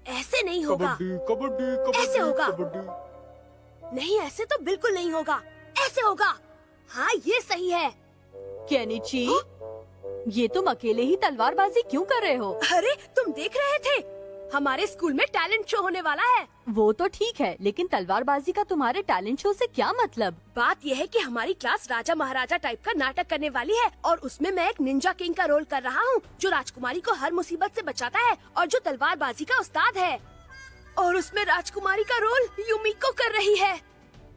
ऐसे नहीं होगा। कबड्डी ऐसे होगा। कबड्डी। नहीं, ऐसे तो बिल्कुल नहीं होगा। ऐसे होगा। हाँ, ये सही है। केनिची, ये तुम अकेले ही तलवारबाजी क्यों कर रहे हो? अरे, तुम देख रहे थे? हमारे स्कूल में टैलेंट शो होने वाला है। वो तो ठीक है, लेकिन तलवारबाजी का तुम्हारे टैलेंट शो से क्या मतलब? बात यह है कि हमारी क्लास राजा महाराजा टाइप का नाटक करने वाली है और उसमें मैं एक निंजा किंग का रोल कर रहा हूँ, जो राजकुमारी को हर मुसीबत से बचाता है और जो तलवारबाजी का उस्ताद है। और उसमें राजकुमारी का रोल युमिको कर रही है।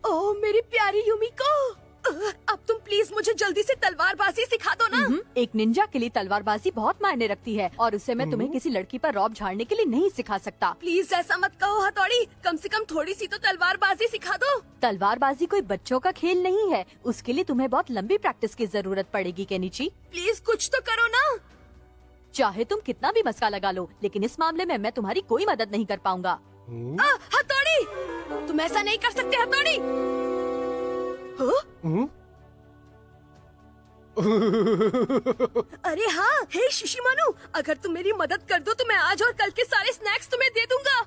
ओह, मेरी प्यारी युमिको, अब तुम प्लीज मुझे जल्दी से तलवारबाजी सिखा दो ना। एक निंजा के लिए तलवारबाजी बहुत मायने रखती है और उसे मैं तुम्हें किसी लड़की पर रौब झाड़ने के लिए नहीं सिखा सकता। प्लीज ऐसा मत कहो हथौड़ी, कम से कम थोड़ी सी तो तलवारबाजी सिखा दो। तलवारबाजी कोई बच्चों का खेल नहीं है, उसके लिए तुम्हें बहुत लंबी प्रैक्टिस की जरूरत पड़ेगी केनिची। प्लीज कुछ तो करो ना। चाहे तुम कितना भी मस्का लगा लो, लेकिन इस मामले में मैं तुम्हारी कोई मदद नहीं कर पाऊंगा। हथौड़ी, तुम ऐसा नहीं कर सकते हथौड़ी। अरे हाँ, हे शिशिमानु, अगर तुम मेरी मदद कर दो तो मैं आज और कल के सारे स्नैक्स तुम्हें दे दूंगा।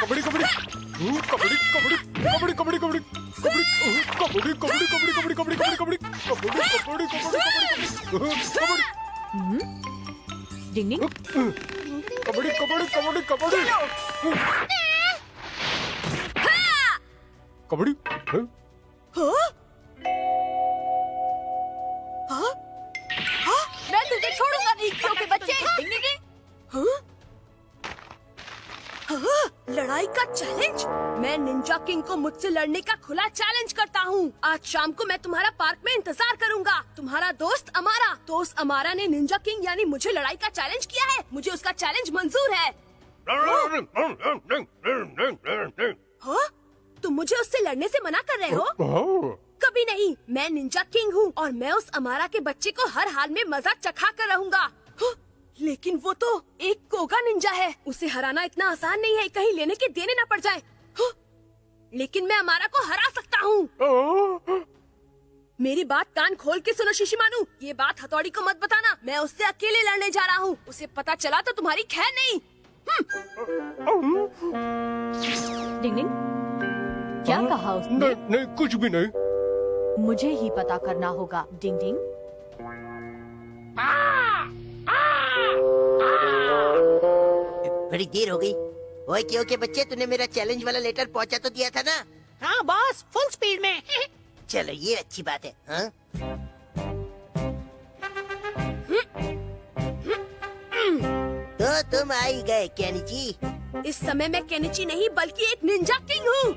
कबड्डी कबड्डी कबड्डी कबड्डी कबड्डी कबड्डी कबड्डी कबड्डी कबड्डी कबड्डी कबड्डी कबड्डी कबड्डी कबड्डी कबड्डी कबड्डी डिंग डिंग। कबड्डी कबड्डी कबड्डी कबड्डी कबड्डी। मैं तुझे छोड़ूंगा नहीं, क्योंकि बच्चे। डिंग डिंग डिंग। लड़ाई का चैलेंज? मैं निंजा किंग को मुझसे लड़ने का खुला चैलेंज करता हूँ। आज शाम को मैं तुम्हारा पार्क में इंतजार करूंगा। तुम्हारा दोस्त अमारा। दोस्त अमारा ने निंजा किंग यानी मुझे लड़ाई का चैलेंज किया है। मुझे उसका चैलेंज मंजूर है। हाँ? तुम मुझे उससे लड़ने से मना कर रहे हो? कभी नहीं। मैं निंजा किंग हूँ और मैं उस अमारा के बच्चे को हर हाल में मजा चखा कर रहूंगा। लेकिन वो तो एक कोगा निंजा है, उसे हराना इतना आसान नहीं है, कहीं लेने के देने ना पड़ जाए। लेकिन मैं अमारा को हरा सकता हूँ। मेरी बात कान खोल के सुनो शिशिमानु, ये बात हथौड़ी को मत बताना। मैं उससे अकेले लड़ने जा रहा हूँ। उसे पता चला तो तुम्हारी खैर नहीं। डिंग डिंग, क्या कहा उसने? नहीं, कुछ भी नहीं। मुझे ही पता करना होगा। डिंग डिंग। बड़ी देर हो गई। ओए क्यों के बच्चे, तूने मेरा चैलेंज वाला लेटर पहुंचा तो दिया था ना? हाँ बॉस, फुल स्पीड में। चलो ये अच्छी बात है। हाँ? तो तुम आ ही गए केनिची। इस समय मैं केनिची नहीं बल्कि एक निंजा किंग हूँ।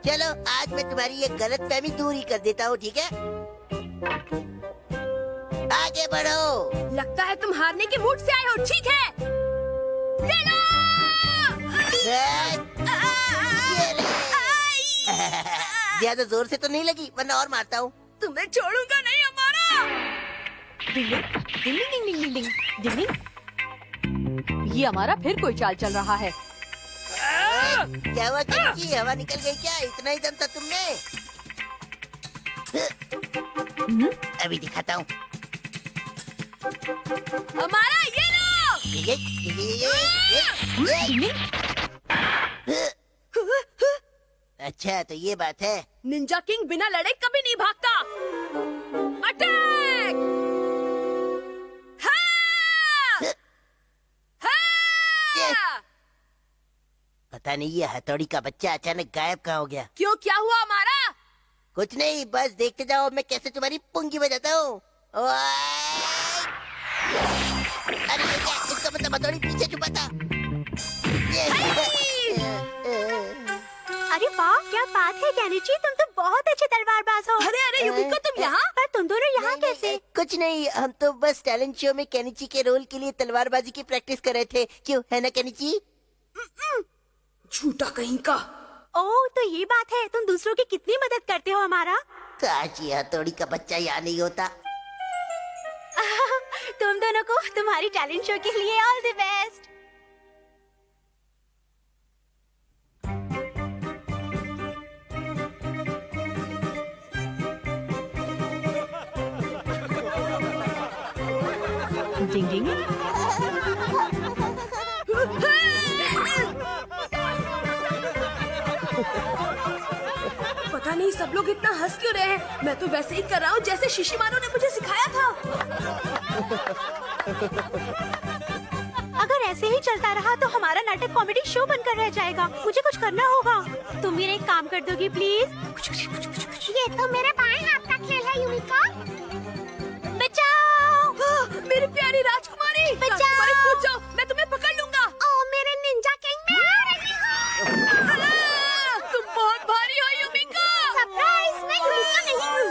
चलो आज मैं तुम्हारी ये गलतफहमी दूर ही कर देता हूँ, ठीक है? आगे बढ़ो। लगता है तुम हारने के मूड से आए हो। ठीक है, ले लो। ये ले। ज्यादा जोर से तो नहीं लगी, वरना और मारता हूँ। तुम्हें छोड़ूंगा नहीं अमारा। डिंग डिंग डिंग डिंग डिंग डिंग डिंग डिंग। ये हमारा फिर कोई चाल चल रहा है। क्या हुआ केनिची, हवा निकल गई क्या? इतना ही दम था तुमने? अभी दिखाता हूँ। अमारा, ये लो। अच्छा तो ये बात है। निंजा किंग बिना लड़े कभी नहीं भागता। अटैक! हाँ! हाँ! पता नहीं ये हथौड़ी का बच्चा अचानक गायब कहाँ हो गया। क्यों, क्या हुआ हमारा? कुछ नहीं, बस देखते जाओ मैं कैसे तुम्हारी पुंगी बजाता हूँ। अरे ये क्या, इसका मतलब हथौड़ी पीछे छुपा था। अरे वाह, क्या बात है केनिची, तुम तो बहुत अच्छे तलवारबाज हो। अरे अरे युमिको, तुम यहाँ? पर तुम दोनों यहाँ कैसे? कुछ नहीं, हम तो बस टैलेंट शो में केनिची के रोल के लिए तलवारबाजी की प्रैक्टिस कर रहे थे। क्यों, है ना केनिची? झूठा कहीं का। ओह, तो ये बात है, तुम दूसरों की कितनी मदद करते हो हमारा। काश ये हथौड़ी का बच्चा यहाँ नहीं होता। तुम दोनों को तुम्हारी टैलेंट शो के लिए ऑल द बेस्ट। डिंग डिंग। पता नहीं सब लोग इतना हंस क्यों रहे हैं। मैं तो वैसे ही कर रहा हूँ जैसे शिशिमारू ने मुझे सिखाया था। अगर ऐसे ही चलता रहा तो हमारा नाटक कॉमेडी शो बनकर रह जाएगा। मुझे कुछ करना होगा। तुम मेरा एक काम कर दोगी प्लीज? ये तो मेरे बाएं हाथ का खेल है युमिका। बचाओ! मेरी प्यारी राजकुमारी, बचाओ! राजकुमारी कूद जाओ, मैं तुम्हें पकड़ लूंगा। ओ मेरे निंजा किंग, मैं आ रही हूँ। तुम बहुत भारी हो युमिका। सरप्राइज, मैं युमिका नहीं हूँ।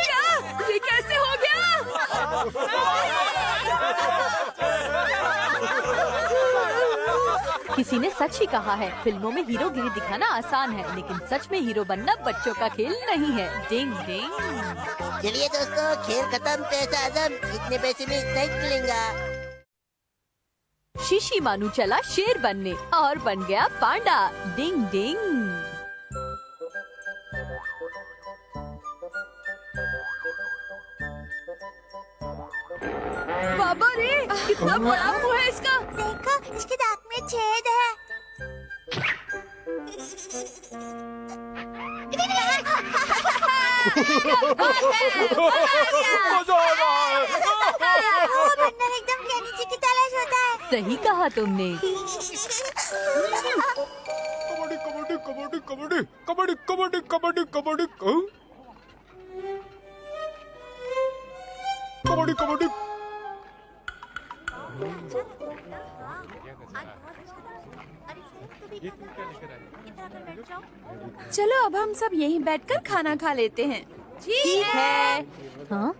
क्या? ये कैसे हो गया? किसी ने सच ही कहा है, फिल्मों में हीरोगिरी दिखाना आसान है, लेकिन सच में हीरो बनना बच्चों का खेल नहीं है। डिंग डिंग। चलिए दोस्तों, खेल खत्म। पैसा आजम, इतने पैसे में इतना ही मिलेगा। शिशिमानु चला शेर बनने और बन गया पांडा। डिंग डिंग। बाबा रे, कितना बड़ा मुंह है इसका। देखो, इसके दांत में छेद है। मजा आ रहा है। बंदर एकदम कैनिची की तलाश होता है। सही कहा तुमने। कबड्डी कबड्डी कबड्डी कबड्डी कबड्डी कबड्डी कबड्डी कबड्डी कबड्डी कबड्डी। चलो अब हम सब यहीं बैठकर खाना खा लेते हैं। ठीक है। हाँ,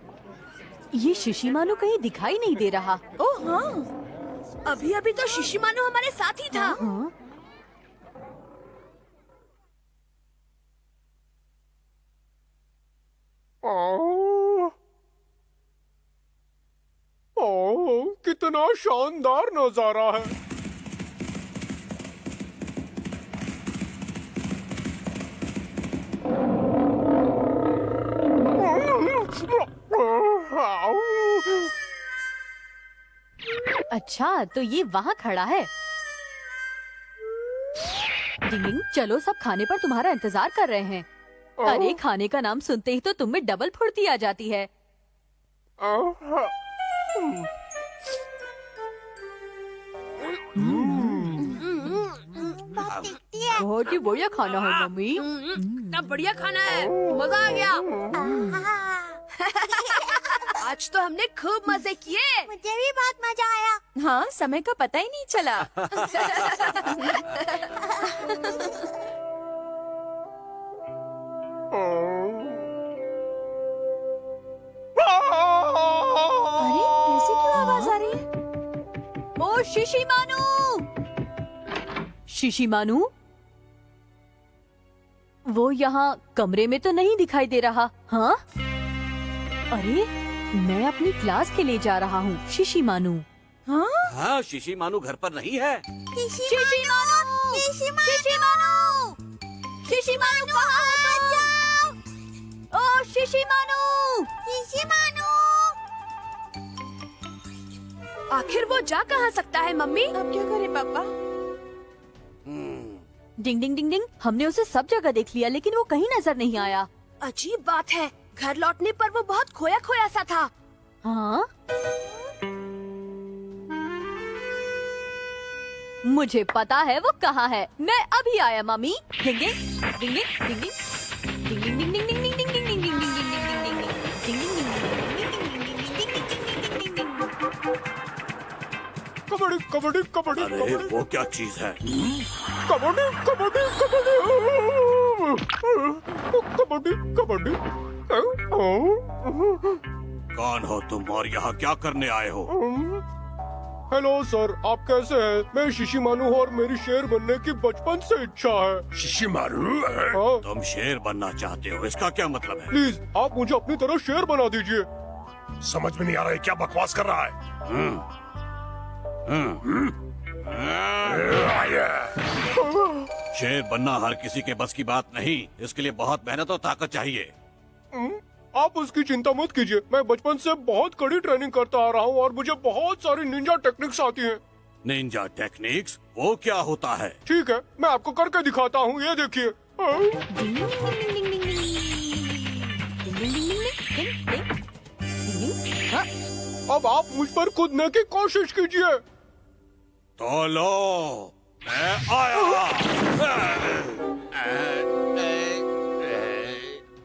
ये शिशिमानु कहीं दिखाई नहीं दे रहा। ओह हाँ, अभी अभी तो शिशिमानु हमारे साथ ही था। हाँ? कितना शानदार नजारा है। अच्छा, तो ये वहाँ खड़ा है। डिंग, चलो सब खाने पर तुम्हारा इंतजार कर रहे हैं। अरे खाने का नाम सुनते ही तो तुम में डबल फुर्ती आ जाती है। बहुत ही बढ़िया खाना है मम्मी। कितना बढ़िया खाना है, मजा आ गया। आज तो हमने खूब मजे किए। मुझे भी बहुत मजा आया। हाँ, समय का पता ही नहीं चला। अरे ऐसी क्यों आवाज आ रही है? ओ शिशिमानु! शिशिमानु? वो यहाँ कमरे में तो नहीं दिखाई दे रहा। हाँ? अरे मैं अपनी क्लास के लिए जा रहा हूँ। शिशिमानु। हाँ? हाँ, शिशिमानु घर पर नहीं है। शिशिमानु! शिशिमानु! शिशिमानु कहाँ हो तुम? ओ शिशिमानु! आखिर वो जा कहाँ सकता है मम्मी? अब क्या करें पापा? डिंग डिंग डिंग डिंग। हमने उसे सब जगह देख लिया, लेकिन वो कहीं नजर नहीं आया। अजीब बात है, घर लौटने पर वो बहुत खोया खोया सा था। हाँ? मुझे पता है वो कहाँ है। मैं अभी आया मम्मी। डिंग डिंग डिंग डिंग डिंग डिंग डिंग डिंग डिंग डिंग डिंग डिंग डिंग डिंग डिंग डिंग कबड्डी कबड्डी कबड्डी अरे कबड्डी वो क्या चीज है? कबड्डी कबड्डी कबड्डी कबड्डी कबड्डी। कौन हो तुम और यहाँ क्या करने आए हो? हेलो सर, आप कैसे हैं? मैं शिशिमानु हूँ और मेरी शेर बनने की बचपन से इच्छा है। शिशिमारू? हाँ, तुम शेर बनना चाहते हो, इसका क्या मतलब है? प्लीज आप मुझे अपनी तरह शेर बना दीजिए। समझ में नहीं आ रहा है, क्या बकवास कर रहा है? शेर बनना हर किसी के बस की बात नहीं, इसके लिए बहुत मेहनत और ताकत चाहिए। आप उसकी चिंता मत कीजिए। मैं बचपन से बहुत कड़ी ट्रेनिंग करता आ रहा हूँ और मुझे बहुत सारी निंजा टेक्निक्स आती हैं। निंजा टेक्निक्स वो क्या होता है? ठीक है, मैं आपको करके दिखाता हूँ, ये देखिए। अब आप मुझ पर कूदने की कोशिश कीजिए। तो लो, मैं आया।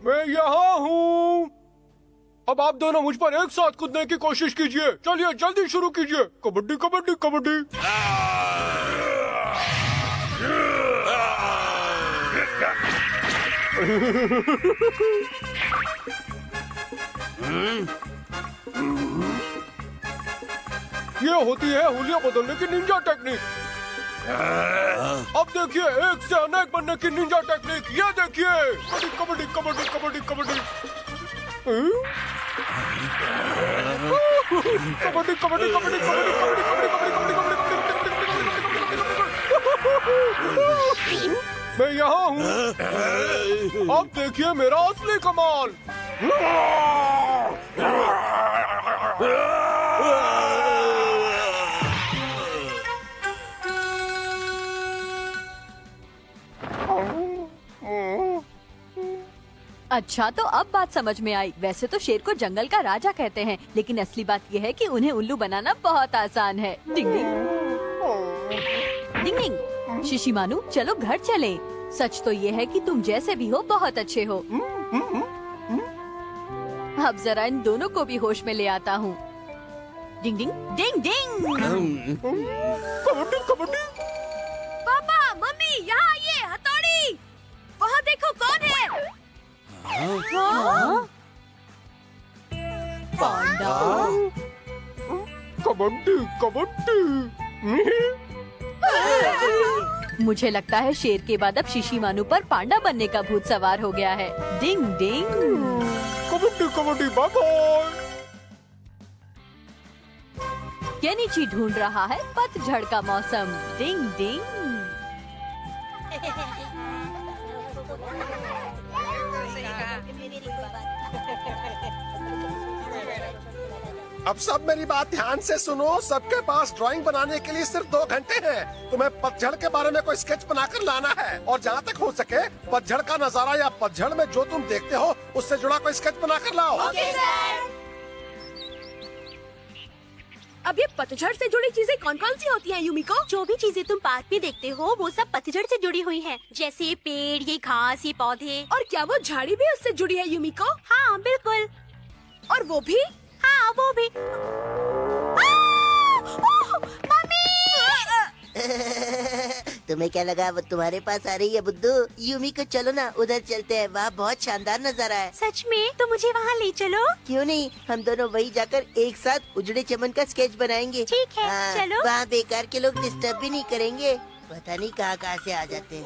मैं यहाँ हूँ। अब आप दोनों मुझ पर एक साथ कूदने की कोशिश कीजिए। चलिए जल्दी शुरू कीजिए। कबड्डी कबड्डी कबड्डी। ये होती है हुलिया बदलने की निंजा टेक्निक। अब देखिए एक से अनेक बनने की निंजा टेक्निक। ये देखिए, कबड्डी कबड्डी कबड्डी कबड्डी कबड्डी कबड्डी कबड्डी कबड्डी कबड्डी कबड्डी कबड्डी। मैं यहाँ हूँ। अब देखिए मेरा असली कमाल। अच्छा, तो अब बात समझ में आई। वैसे तो शेर को जंगल का राजा कहते हैं, लेकिन असली बात यह है कि उन्हें उल्लू बनाना बहुत आसान है। डिंग डिंग डिंग डिंग। शिशिमानु, चलो घर चलें। सच तो ये है कि तुम जैसे भी हो बहुत अच्छे हो। अब जरा इन दोनों को भी होश में ले आता हूँ। डिंग डिंग डिंग डिंग। कबड्डी कबड्डी। पापा, मम्मी, यहाँ आइए। हथौड़ी, वहाँ देखो कौन है। हाँ? पांडा। कबड्डी कबड्डी। मुझे लगता है शेर के बाद अब शिशिमानु पर पांडा बनने का भूत सवार हो गया है। डिंग डिंग। Kabaddi kabaddi. Bye bye. Kenichi ढूंढ रहा है पतझड़ का मौसम। डिंग डिंग। अब सब मेरी बात ध्यान से सुनो। सबके पास ड्राइंग बनाने के लिए सिर्फ 2 घंटे हैं। तुम्हें पतझड़ के बारे में कोई स्केच बनाकर लाना है और जहाँ तक हो सके पतझड़ का नजारा या पतझड़ में जो तुम देखते हो उससे जुड़ा कोई स्केच बनाकर लाओ। अब ये पतझड़ से जुड़ी चीजें कौन कौन सी होती हैं यूमिको? जो भी चीजें तुम पार्क में देखते हो वो सब पतझड़ से जुड़ी हुई हैं। जैसे ये पेड़, ये घास, ये पौधे। और क्या वो झाड़ी भी उससे जुड़ी है यूमिको? हाँ बिल्कुल। और वो भी? हाँ वो भी। तुम्हें क्या लगा वो तुम्हारे पास आ रही है बुद्धू? यूमी को चलो ना, उधर चलते हैं। वहाँ बहुत शानदार नजारा है। सच में? तो मुझे वहाँ ले चलो। क्यों नहीं, हम दोनों वही जाकर एक साथ उजड़े चमन का स्केच बनाएंगे। ठीक है, चलो। वहाँ बेकार के लोग डिस्टर्ब भी नहीं करेंगे। पता नहीं कहाँ से आ जाते हैं।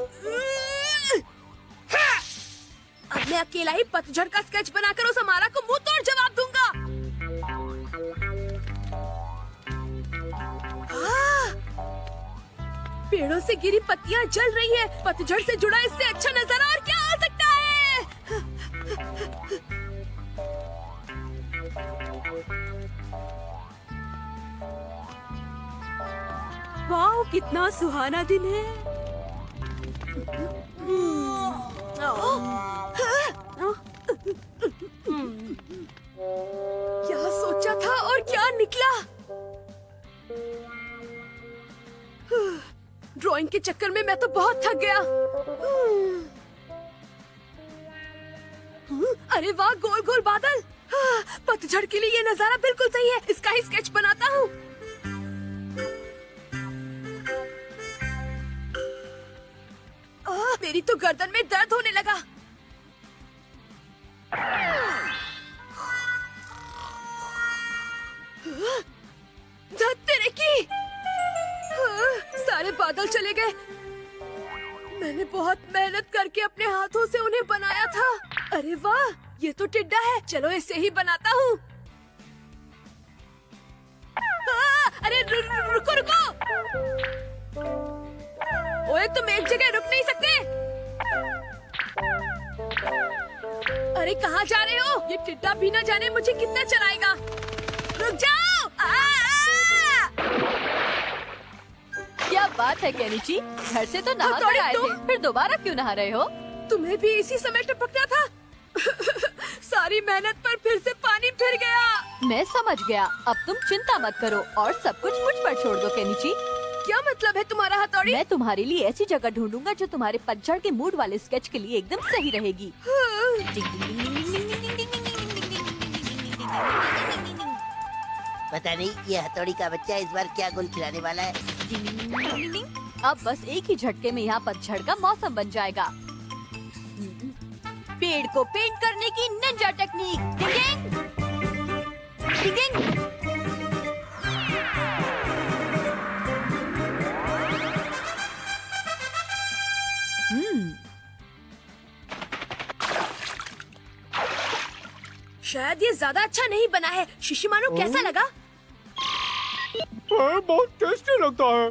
अब मैं अकेला ही पतझड़ का स्केच बनाकर उस हमारा को मुंह तोड़ जवाब दूंगा। पेड़ों से गिरी पत्तियां जल रही है। पतझड़ से जुड़ा इससे अच्छा नजारा और क्या हो सकता है? वाह, कितना सुहाना दिन है। क्या सोचा था और क्या निकला। ड्राइंग के चक्कर में मैं तो बहुत थक गया। अरे वाह, गोल गोल बादल। पतझड़ के लिए ये नजारा बिल्कुल सही है। इसका ही स्केच बनाता हूँ। मेरी तो गर्दन में दर्द होने लगा। तेरे की सारे बादल चले गए। मैंने बहुत मेहनत करके अपने हाथों से उन्हें बनाया था। अरे वाह, ये तो टिड्डा है। चलो इसे ही बनाता हूँ। अरे रुको रुको। ओए, तुम एक जगह रुक नहीं सकते। अरे कहाँ जा रहे हो? ये टिड्डा भी न जाने मुझे कितना चलाएगा। रुक जाओ! क्या बात है केनिची, घर से तो नहा कर आए थे, फिर दोबारा क्यों नहा रहे हो? तुम्हें भी इसी समय टपकना था। सारी मेहनत पर फिर से पानी फिर गया। मैं समझ गया, अब तुम चिंता मत करो और सब कुछ मुझ पर छोड़ दो केनिची। क्या मतलब है तुम्हारा हथौड़ी? मैं तुम्हारे लिए ऐसी जगह ढूंढूंगा जो तुम्हारे पतझड़ के मूड वाले स्केच के लिए एकदम सही रहेगी। पता नहीं ये हथौड़ी का बच्चा इस बार क्या गुल खिलाने वाला है। अब बस एक ही झटके में यहाँ पतझड़ का मौसम बन जाएगा। पेड़ को पेंट करने की निंजा टेक्निक। डिंगिंग, डिंगिंग। शायद ये ज्यादा अच्छा नहीं बना है। शिशिमारू कैसा लगा? बहुत टेस्टी लगता है।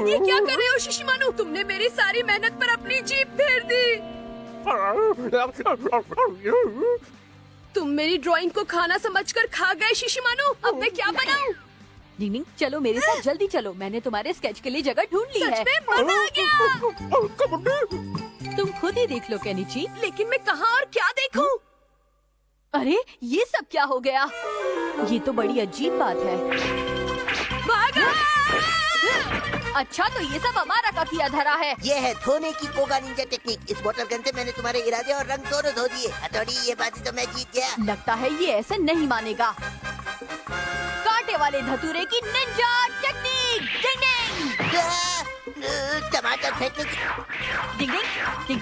ये क्या कर रहे हो शिशिमारू? तुमने मेरी सारी मेहनत पर अपनी जीभ फेर दी। तुम मेरी ड्राइंग को खाना समझकर खा गए शिशिमारू। अब मैं क्या बनाऊं? डिंगिंग, चलो मेरे साथ, जल्दी चलो, मैंने तुम्हारे स्केच के लिए जगह ढूंढ ली है। सच में मजा आ गया। तुम खुद ही देख लो केनिची। लेकिन मैं कहाँ और क्या देखूं? अरे ये सब क्या हो गया? ये तो बड़ी अजीब बात है। भागा! अच्छा तो ये सब अमारा का किया धरा है। ये है धोने की कोगा निंजा टेक्निक। इस वाटर गन से मैंने तुम्हारे इरादे और रंग दोनों धो दिए। हथौड़ी, ये बाजी तो मैं जीत गया। लगता है ये ऐसे नहीं मानेगा। कांटे वाले धतूरे की निंजा टेक्निक। डिंग टमाटर फेंकने की डिंग डिंग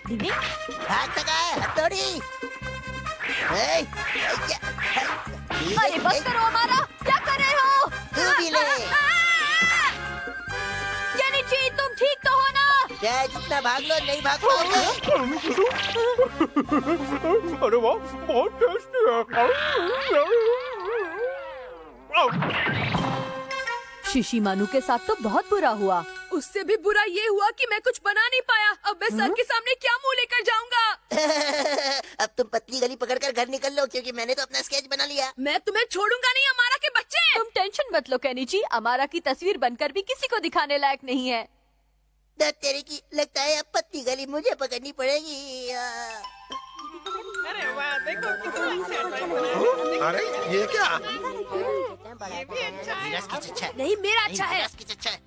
डिंग डिंग। भाग तक है हथौड़ी। अरे बस करो अमारा, क्या कर रहे हो? तू भी ले। केनिची, तुम ठीक तो हो ना? चाहे जितना भाग लो नहीं भाग पाओगे। अरे वाह, बहुत टेस्टी है। शिशिमानु के साथ तो बहुत बुरा हुआ। उससे भी बुरा ये हुआ कि मैं कुछ बना नहीं पाया। अब मैं सर के सामने क्या मुंह लेकर जाऊंगा? अब तुम पतली गली पकड़कर घर निकल लो, क्योंकि मैंने तो अपना स्केच बना लिया। मैं तुम्हें छोड़ूंगा नहीं अमारा के बच्चे। तुम टेंशन मत लो केनिची, अमारा की तस्वीर बनकर भी किसी को दिखाने लायक नहीं है। दर्द तेरे की, लगता है अब पतली गली मुझे पकड़नी पड़ेगी। अरे वाह, देखो कितना अरे ये क्या? नहीं मेरा अच्छा है।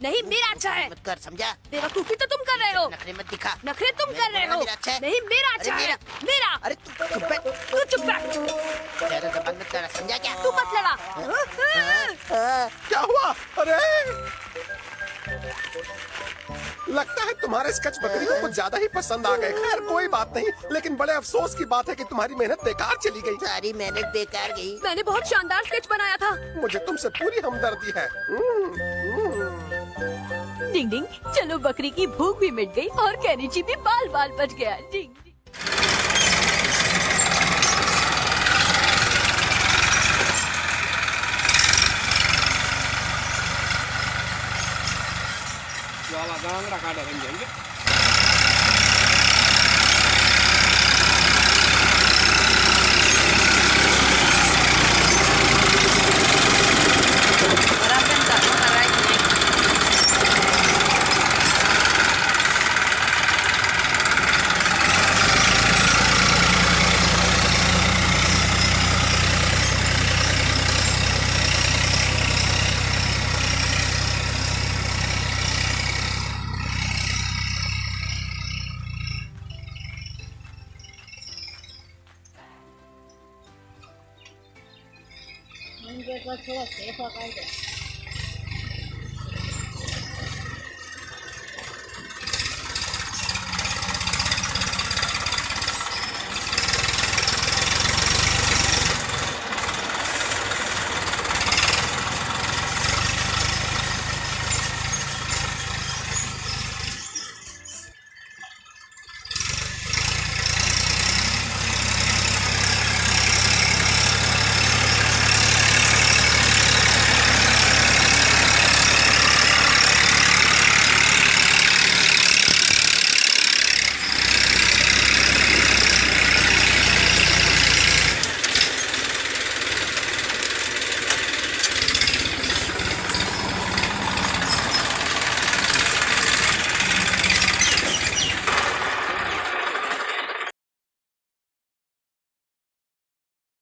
नहीं मेरा अच्छा है। मत कर, समझा? बेवकूफी तो तुम कर रहे हो। नखरे मत दिखा। नखरे तुम कर रहे हो। मेरा अच्छा है। नहीं मेरा अच्छा अरे है। मेरा। अरे तू चुप है। तू चुप रह। ज्यादा जबान मत कर, समझा क्या? तू मत लड़ा। क्या हुआ? अरे लगता है तुम्हारे स्केच बकरी को कुछ ज्यादा ही पसंद आ गए। खैर कोई बात नहीं, लेकिन बड़े अफसोस की बात है कि तुम्हारी मेहनत बेकार चली गई। सारी मेहनत बेकार गई। मैंने बहुत शानदार स्केच बनाया था। मुझे तुमसे पूरी हमदर्दी है। डिंग डिंग, चलो बकरी की भूख भी मिट गई और केनिची भी बाल बाल बच गया। डिंग डिंग। थोड़ा सेफ